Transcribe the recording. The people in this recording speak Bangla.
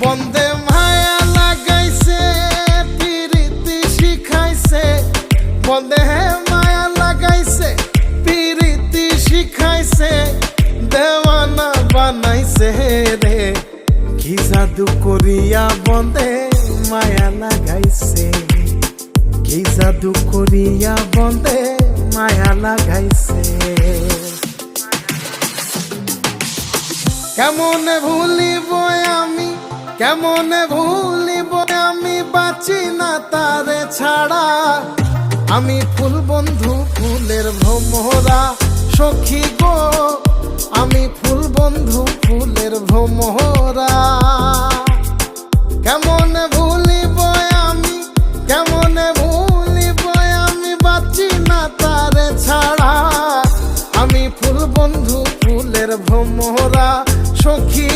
বন্দে মায়া লাগাইছে পিরিতি শিখাইছে, বন্দে মায়া লাগাইছে পিরিতি শিখাইছে, দেওয়ানা বানাইছে রে। কি জাদু করিয়া বন্দে মায়া লাগাইছে, কি জাদু করিয়া বন্দে মায়া লাগাইছে। কেমনে ভুলিব আমি, কেমনে ভুলিব আমি, বাঁচি না তারে ছাড়া। আমি ফুল বন্ধু ফুলের ভ্রমরা সখী গো, আমি ফুল বন্ধু ফুলের ভ্রমরা। কেমনে ভুলিব আমি, কেমনে ভুলিব আমি, বাঁচি না তারে ছাড়া। আমি ফুল বন্ধু ফুলের ভ্রমরা সখী।